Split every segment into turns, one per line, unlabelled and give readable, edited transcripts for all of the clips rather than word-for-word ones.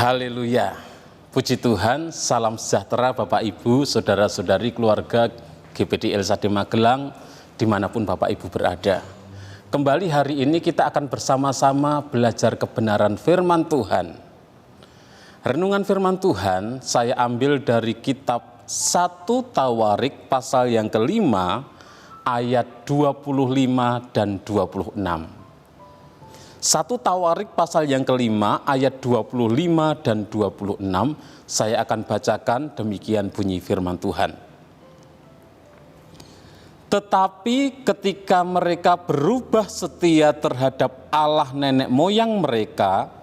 Haleluya, puji Tuhan, salam sejahtera Bapak Ibu, saudara-saudari keluarga GPD LSAD Magelang, dimanapun Bapak Ibu berada. Kembali hari ini kita akan bersama-sama belajar kebenaran firman Tuhan. Renungan firman Tuhan saya ambil dari kitab 1 Tawarik pasal yang kelima ayat 25 dan 26. 1 Tawarik pasal yang kelima ayat 25 dan 26 saya akan bacakan, demikian bunyi firman Tuhan. Tetapi ketika mereka berubah setia terhadap Allah nenek moyang mereka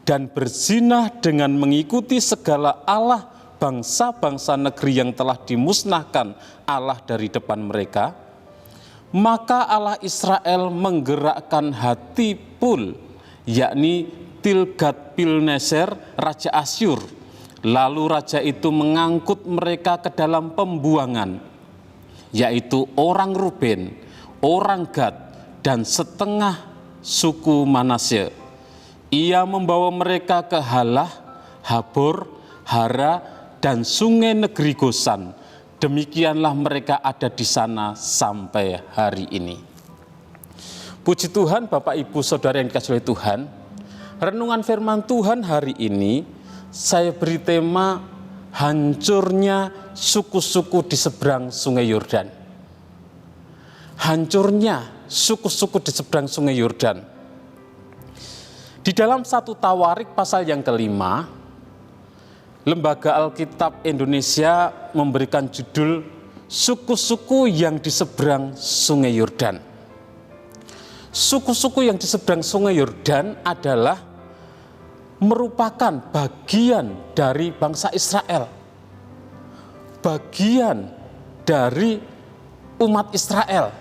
dan berzinah dengan mengikuti segala Allah bangsa-bangsa negeri yang telah dimusnahkan Allah dari depan mereka, maka Allah Israel menggerakkan hati Pul, yakni Tilgat-Pilneser, Raja Asyur. Lalu raja itu mengangkut mereka ke dalam pembuangan, yaitu orang Ruben, orang Gad, dan setengah suku Manasye. Ia membawa mereka ke Halah, Habor, Hara, dan sungai negeri Gosan. Demikianlah mereka ada di sana sampai hari ini. Puji Tuhan, Bapak Ibu Saudara yang dikasihi oleh Tuhan. Renungan firman Tuhan hari ini saya beri tema hancurnya suku-suku di seberang sungai Yordan. Hancurnya suku-suku di seberang sungai Yordan. Di dalam 1 Tawarik pasal yang kelima, Lembaga Alkitab Indonesia memberikan judul suku-suku yang di seberang sungai Yordan. Suku-suku yang di seberang sungai Yordan adalah merupakan bagian dari bangsa Israel. Bagian dari umat Israel.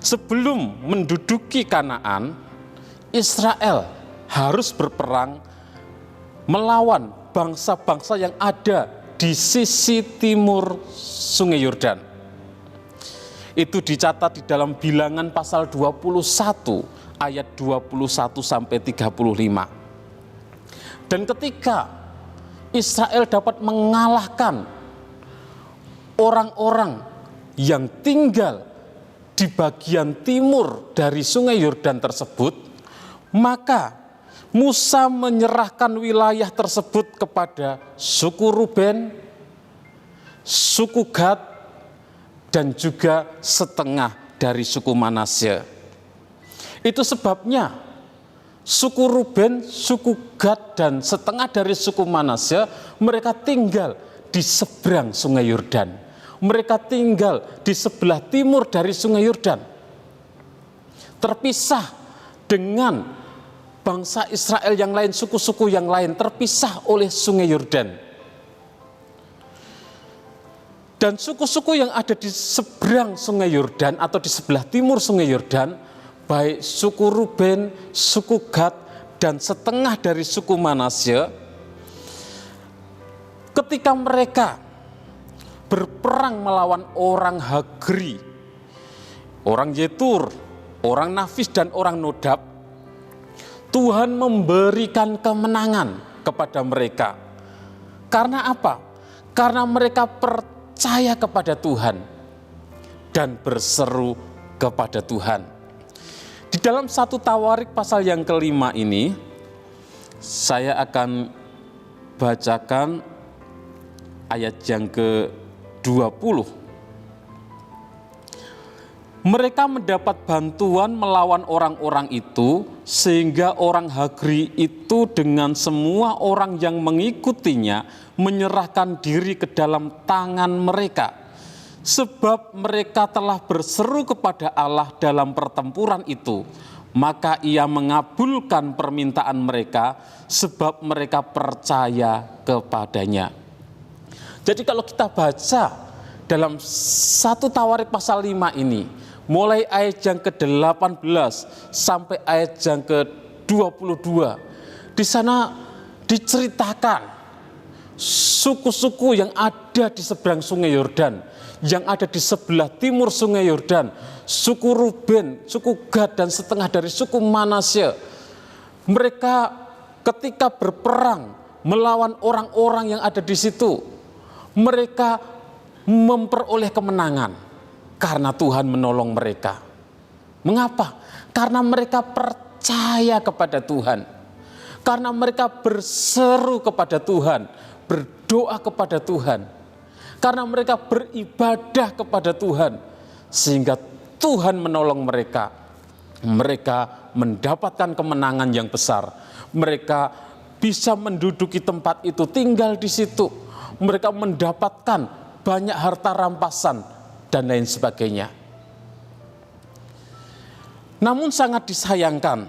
Sebelum menduduki Kanaan, Israel harus berperang melawan bangsa-bangsa yang ada di sisi timur sungai Yordan. Itu dicatat di dalam Bilangan pasal 21 ayat 21 sampai 35. Dan ketika Israel dapat mengalahkan orang-orang yang tinggal di bagian timur dari sungai Yordan tersebut, maka Musa menyerahkan wilayah tersebut kepada suku Ruben, suku Gad, dan juga setengah dari suku Manasye. Itu sebabnya suku Ruben, suku Gad, dan setengah dari suku Manasye mereka tinggal di seberang sungai Yordan. Mereka tinggal di sebelah timur dari sungai Yordan. Terpisah dengan bangsa Israel yang lain, suku-suku yang lain, terpisah oleh sungai Yordan. Dan suku-suku yang ada di seberang sungai Yordan atau di sebelah timur sungai Yordan, baik suku Ruben, suku Gad, dan setengah dari suku Manasye, ketika mereka berperang melawan orang Hagri, orang Yetur, orang Nafis, dan orang Nodab, Tuhan memberikan kemenangan kepada mereka. Karena apa? Karena mereka percaya kepada Tuhan dan berseru kepada Tuhan. Di dalam 1 Tawarik pasal yang kelima ini, saya akan bacakan ayat yang ke-20. Mereka mendapat bantuan melawan orang-orang itu, sehingga orang Hagri itu dengan semua orang yang mengikutinya menyerahkan diri ke dalam tangan mereka. Sebab mereka telah berseru kepada Allah dalam pertempuran itu, maka Ia mengabulkan permintaan mereka, sebab mereka percaya kepadanya. Jadi kalau kita baca dalam 1 Tawarik pasal 5 ini, mulai ayat yang ke-18 sampai ayat yang ke-22. Di sana diceritakan suku-suku yang ada di seberang sungai Yordan, yang ada di sebelah timur sungai Yordan, suku Ruben, suku Gad, dan setengah dari suku Manasye. Mereka ketika berperang melawan orang-orang yang ada di situ, mereka memperoleh kemenangan karena Tuhan menolong mereka. Mengapa? Karena mereka percaya kepada Tuhan. Karena mereka berseru kepada Tuhan, berdoa kepada Tuhan. Karena mereka beribadah kepada Tuhan, sehingga Tuhan menolong mereka. Mereka mendapatkan kemenangan yang besar. Mereka bisa menduduki tempat itu, tinggal di situ. Mereka mendapatkan banyak harta rampasan dan lain sebagainya. Namun sangat disayangkan,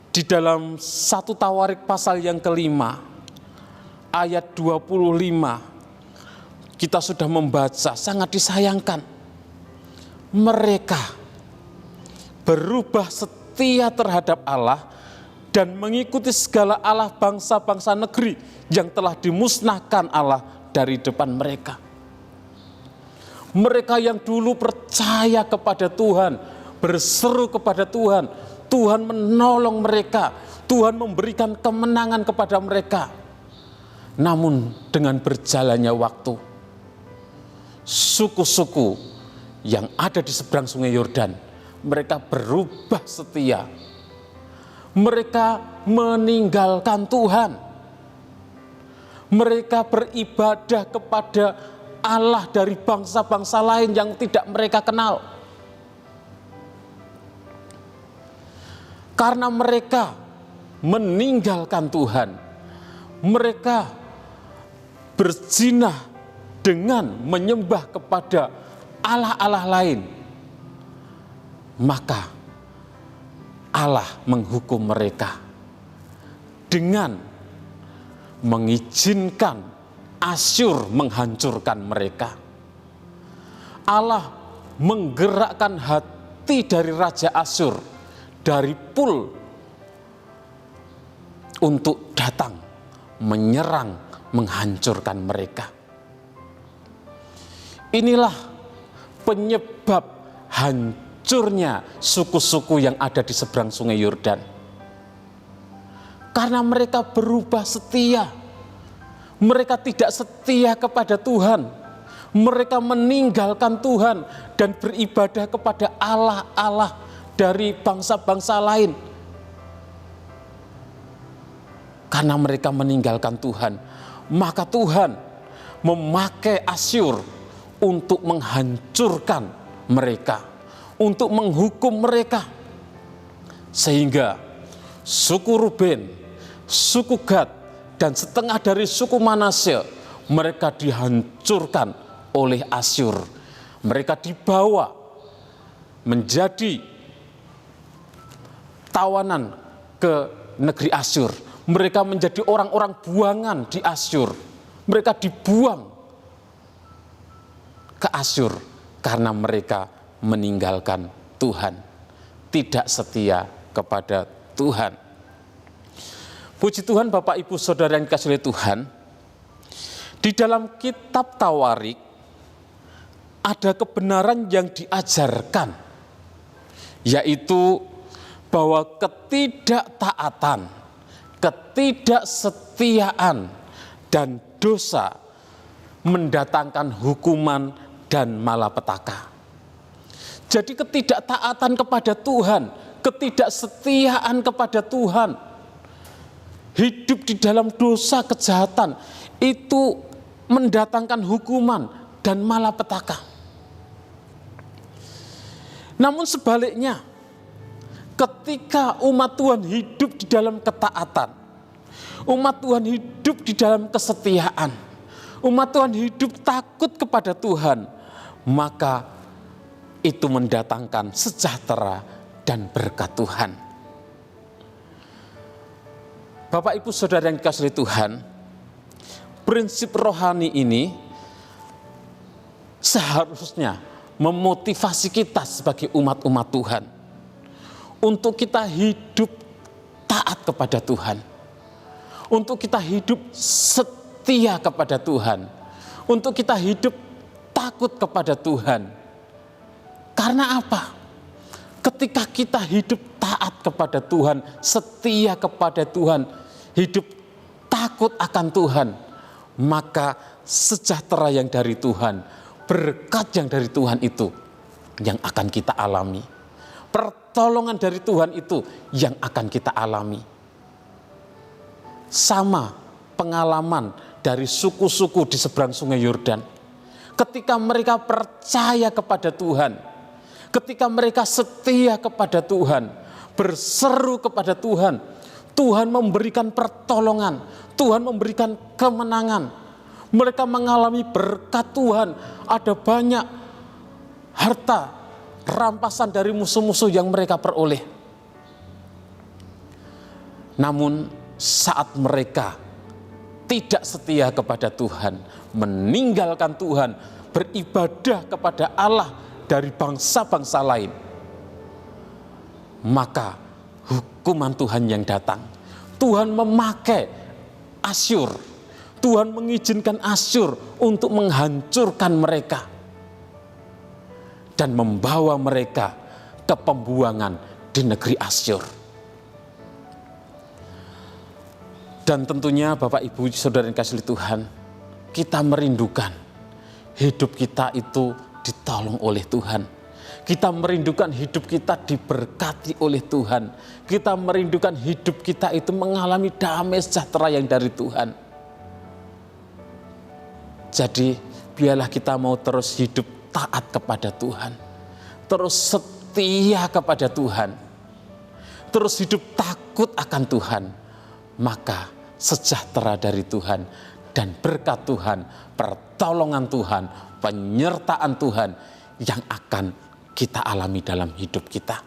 di dalam 1 Tawarik pasal yang kelima, ayat 25, kita sudah membaca, sangat disayangkan. Mereka berubah setia terhadap Allah dan mengikuti segala Allah bangsa-bangsa negeri yang telah dimusnahkan Allah dari depan mereka. Mereka yang dulu percaya kepada Tuhan, berseru kepada Tuhan, Tuhan menolong mereka, Tuhan memberikan kemenangan kepada mereka. Namun dengan berjalannya waktu, suku-suku yang ada di seberang sungai Yordan, mereka berubah setia. Mereka meninggalkan Tuhan. Mereka beribadah kepada Allah dari bangsa-bangsa lain yang tidak mereka kenal. Karena mereka meninggalkan Tuhan, mereka berzinah dengan menyembah kepada Allah-Allah lain, maka Allah menghukum mereka dengan mengizinkan Asyur menghancurkan mereka. Allah menggerakkan hati dari Raja Asyur, dari Pul, untuk datang menyerang, menghancurkan mereka. Inilah penyebab hancurnya suku-suku yang ada di seberang sungai Yordan. Karena mereka berubah setia. Mereka tidak setia kepada Tuhan. Mereka meninggalkan Tuhan dan beribadah kepada Allah-Allah dari bangsa-bangsa lain. Karena mereka meninggalkan Tuhan, maka Tuhan memakai Asyur untuk menghancurkan mereka, untuk menghukum mereka. Sehingga suku Ruben, suku Gad, dan setengah dari suku Manasye, mereka dihancurkan oleh Asyur. Mereka dibawa menjadi tawanan ke negeri Asyur. Mereka menjadi orang-orang buangan di Asyur. Mereka dibuang ke Asyur karena mereka meninggalkan Tuhan, tidak setia kepada Tuhan. Puji Tuhan, Bapak Ibu Saudara yang dikasihi oleh Tuhan, di dalam kitab Tawarik ada kebenaran yang diajarkan, yaitu bahwa ketidaktaatan, ketidaksetiaan, dan dosa mendatangkan hukuman dan malapetaka. Jadi ketidaktaatan kepada Tuhan, ketidaksetiaan kepada Tuhan, hidup di dalam dosa kejahatan, itu mendatangkan hukuman dan malapetaka. Namun sebaliknya, ketika umat Tuhan hidup di dalam ketaatan, umat Tuhan hidup di dalam kesetiaan, umat Tuhan hidup takut kepada Tuhan, maka itu mendatangkan sejahtera dan berkat Tuhan. Bapak Ibu Saudara yang dikasihi Tuhan, prinsip rohani ini seharusnya memotivasi kita sebagai umat-umat Tuhan untuk kita hidup taat kepada Tuhan, untuk kita hidup setia kepada Tuhan, untuk kita hidup takut kepada Tuhan. Karena apa? Ketika kita hidup taat kepada Tuhan, setia kepada Tuhan, hidup takut akan Tuhan, maka sejahtera yang dari Tuhan, berkat yang dari Tuhan itu yang akan kita alami. Pertolongan dari Tuhan itu yang akan kita alami. Sama pengalaman dari suku-suku di seberang sungai Yordan. Ketika mereka percaya kepada Tuhan, ketika mereka setia kepada Tuhan, berseru kepada Tuhan, Tuhan memberikan pertolongan, Tuhan memberikan kemenangan. Mereka mengalami berkat Tuhan, ada banyak harta rampasan dari musuh-musuh yang mereka peroleh. Namun saat mereka tidak setia kepada Tuhan, meninggalkan Tuhan, beribadah kepada Allah dari bangsa-bangsa lain, maka hukuman Tuhan yang datang. Tuhan memakai Asyur, Tuhan mengizinkan Asyur untuk menghancurkan mereka dan membawa mereka ke pembuangan di negeri Asyur. Dan tentunya Bapak Ibu Saudara yang kasih Tuhan, kita merindukan hidup kita itu ditolong oleh Tuhan. Kita merindukan hidup kita diberkati oleh Tuhan. Kita merindukan hidup kita itu mengalami damai sejahtera yang dari Tuhan. Jadi biarlah kita mau terus hidup taat kepada Tuhan, terus setia kepada Tuhan, terus hidup takut akan Tuhan. Maka sejahtera dari Tuhan dan berkat Tuhan, pertolongan Tuhan, penyertaan Tuhan yang akan kita alami dalam hidup kita.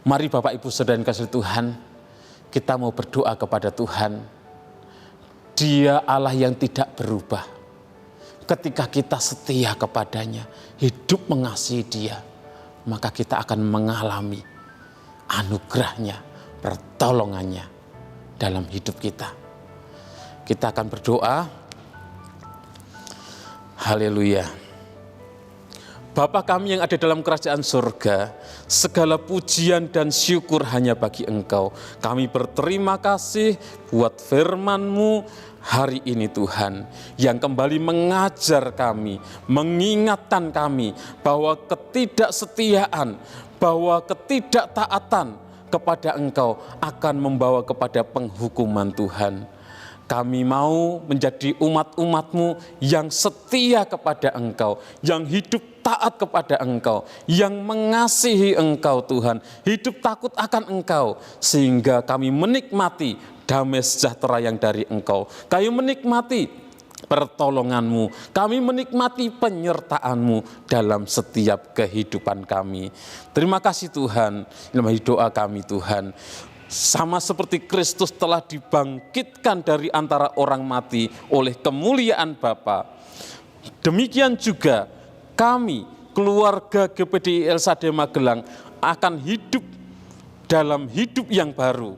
Mari Bapak Ibu Saudara yang kasih Tuhan, kita mau berdoa kepada Tuhan. Dia Allah yang tidak berubah. Ketika kita setia kepadanya, hidup mengasihi Dia, maka kita akan mengalami anugerahnya, pertolongannya dalam hidup kita. Kita akan berdoa. Haleluya. Bapa kami yang ada dalam kerajaan surga, segala pujian dan syukur hanya bagi Engkau. Kami berterima kasih buat firman-Mu hari ini Tuhan, yang kembali mengajar kami, mengingatkan kami bahwa ketidaksetiaan, bahwa ketidaktaatan kepada Engkau akan membawa kepada penghukuman Tuhan. Kami mau menjadi umat-umat-Mu yang setia kepada Engkau, yang hidup taat kepada Engkau, yang mengasihi Engkau Tuhan, hidup takut akan Engkau, sehingga kami menikmati damai sejahtera yang dari Engkau. Kami menikmati pertolongan-Mu, kami menikmati penyertaan-Mu dalam setiap kehidupan kami. Terima kasih Tuhan, dalam doa kami Tuhan. Sama seperti Kristus telah dibangkitkan dari antara orang mati oleh kemuliaan Bapa, demikian juga kami, keluarga GPDI El Shaddai Magelang, akan hidup dalam hidup yang baru.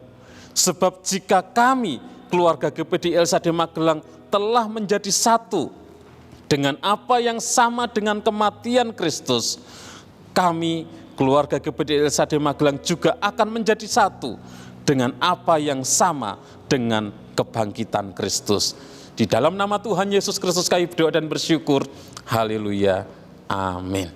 Sebab jika kami, keluarga GPDI El Shaddai Magelang, telah menjadi satu dengan apa yang sama dengan kematian Kristus, kami, keluarga GPDI El Shaddai Magelang, juga akan menjadi satu dengan apa yang sama dengan kebangkitan Kristus. Di dalam nama Tuhan Yesus Kristus kami berdoa dan bersyukur. Haleluya. Amin.